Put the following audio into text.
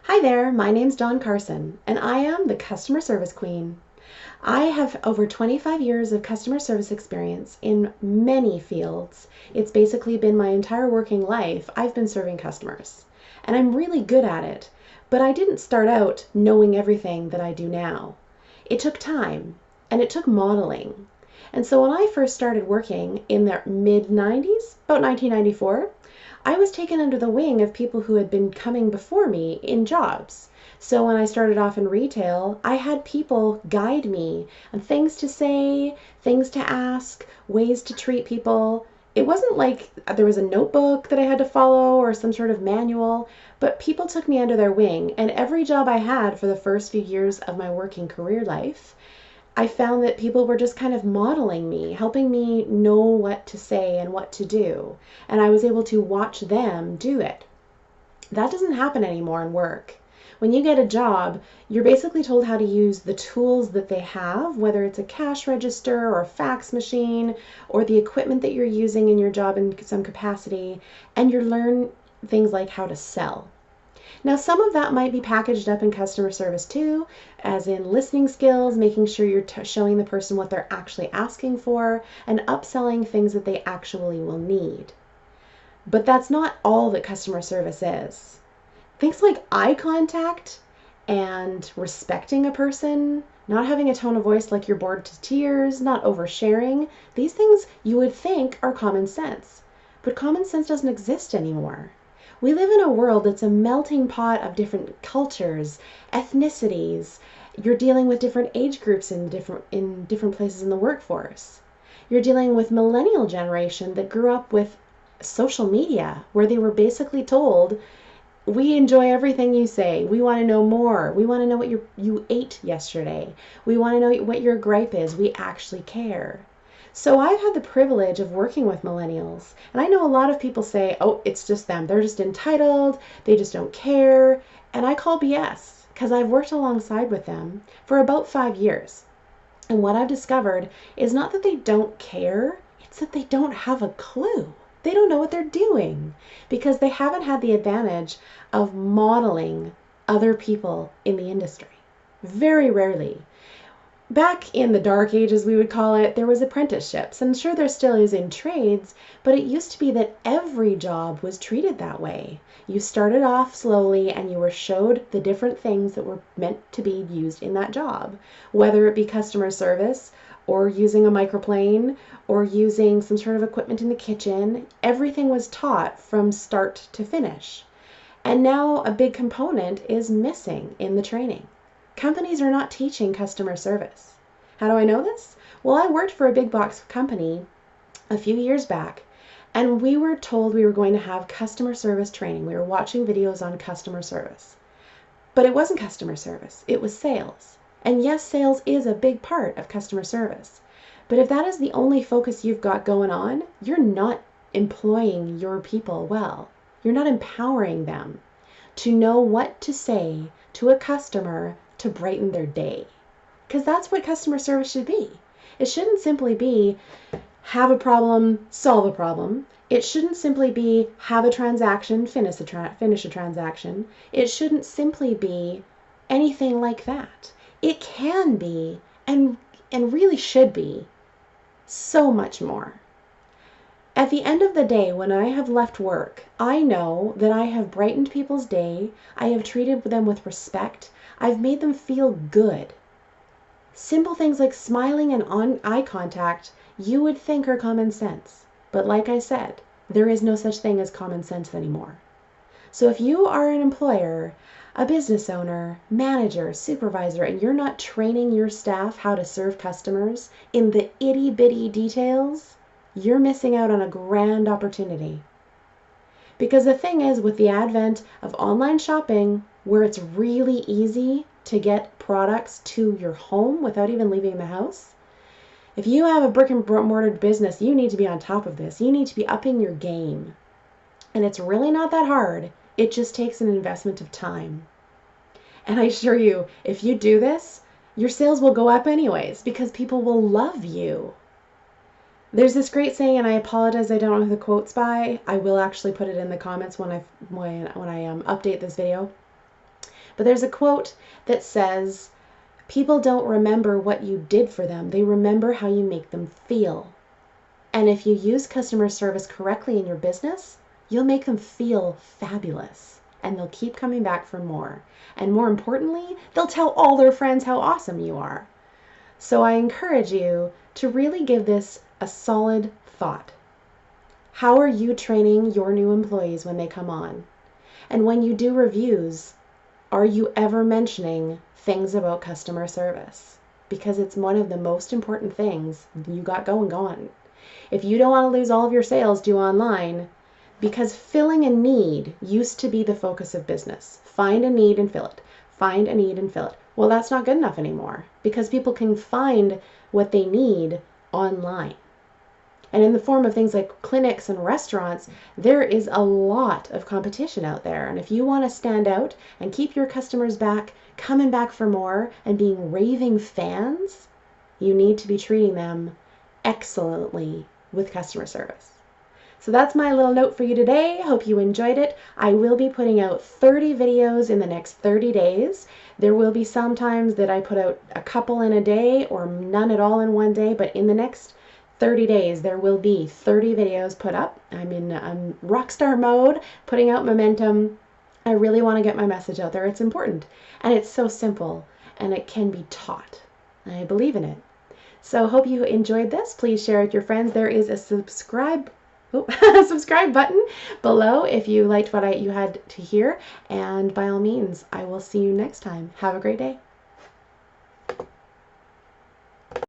Hi there, my name's Dawn Carson, and I am the Customer Service Queen. I have over 25 years of customer service experience in many fields. It's basically been my entire working life I've been serving customers, and I'm really good at it, but I didn't start out knowing everything that I do now. It took time, and it took modeling. And so when I first started working in the mid-90s, about 1994, I was taken under the wing of people who had been coming before me in jobs. So when I started off in retail, I had people guide me on things to say, things to ask, ways to treat people. It wasn't like there was a notebook that I had to follow or some sort of manual, but people took me under their wing. And every job I had for the first few years of my working career life, I found that people were just kind of modeling me, helping me know what to say and what to do. And I was able to watch them do it. That doesn't happen anymore in work. When you get a job, you're basically told how to use the tools that they have, whether it's a cash register or a fax machine or the equipment that you're using in your job in some capacity, and you learn things like how to sell. Now, some of that might be packaged up in customer service too, as in listening skills, making sure you're showing the person what they're actually asking for, and upselling things that they actually will need. But that's not all that customer service is. Things like eye contact and respecting a person, not having a tone of voice like you're bored to tears, not oversharing, these things you would think are common sense. But common sense doesn't exist anymore. We live in a world that's a melting pot of different cultures, ethnicities. You're dealing with different age groups in different places in the workforce. You're dealing with millennial generation that grew up with social media, where they were basically told, we enjoy everything you say. We want to know more. We want to know what you ate yesterday. We want to know what your gripe is. We actually care. So I've had the privilege of working with millennials, and I know a lot of people say, oh, it's just them. They're just entitled. They just don't care. And I call BS, because I've worked alongside with them for about 5 years. And what I've discovered is not that they don't care, it's that they don't have a clue. They don't know what they're doing because they haven't had the advantage of modeling other people in the industry. Very rarely. Back in the dark ages, we would call it, there was apprenticeships. And sure, there still is in trades, but it used to be that every job was treated that way. You started off slowly and you were showed the different things that were meant to be used in that job, whether it be customer service or using a microplane or using some sort of equipment in the kitchen. Everything was taught from start to finish. And now a big component is missing in the training. Companies are not teaching customer service. How do I know this? Well, I worked for a big box company a few years back, and we were told we were going to have customer service training. We were watching videos on customer service. But it wasn't customer service, it was sales. And yes, sales is a big part of customer service. But if that is the only focus you've got going on, you're not employing your people well. You're not empowering them to know what to say to a customer to brighten their day. Because that's what customer service should be. It shouldn't simply be have a problem, solve a problem. It shouldn't simply be have a transaction, finish a transaction. It shouldn't simply be anything like that. It can be, and really should be, so much more. At the end of the day, when I have left work, I know that I have brightened people's day, I have treated them with respect, I've made them feel good. Simple things like smiling and eye contact, you would think are common sense. But like I said, there is no such thing as common sense anymore. So if you are an employer, a business owner, manager, supervisor, and you're not training your staff how to serve customers in the itty-bitty details, you're missing out on a grand opportunity. Because the thing is, with the advent of online shopping, where it's really easy to get products to your home without even leaving the house, if you have a brick and mortar business, you need to be on top of this. You need to be upping your game. And it's really not that hard. It just takes an investment of time. And I assure you, if you do this, your sales will go up anyways because people will love you. There's this great saying, and I apologize, I don't know who the quote's by. I will actually put it in the comments when I update this video. But there's a quote that says, people don't remember what you did for them. They remember how you make them feel. And if you use customer service correctly in your business, you'll make them feel fabulous. And they'll keep coming back for more. And more importantly, they'll tell all their friends how awesome you are. So I encourage you to really give this a solid thought. How are you training your new employees when they come on? And when you do reviews, are you ever mentioning things about customer service? Because it's one of the most important things you got going on. If you don't want to lose all of your sales, do online, because filling a need used to be the focus of business. Find a need and fill it. Find a need and fill it. Well, that's not good enough anymore because people can find what they need online. And in the form of things like clinics and restaurants, there is a lot of competition out there. And if you want to stand out and keep your customers back, coming back for more and being raving fans, you need to be treating them excellently with customer service. So that's my little note for you today. Hope you enjoyed it. I will be putting out 30 videos in the next 30 days. There will be some times that I put out a couple in a day or none at all in one day, but in the next 30 days, there will be 30 videos put up. I'm in rockstar mode, putting out momentum. I really want to get my message out there. It's important. And it's so simple, and it can be taught. I believe in it. So hope you enjoyed this. Please share it with your friends. There is a subscribe button below if you liked what you had to hear. And by all means, I will see you next time. Have a great day.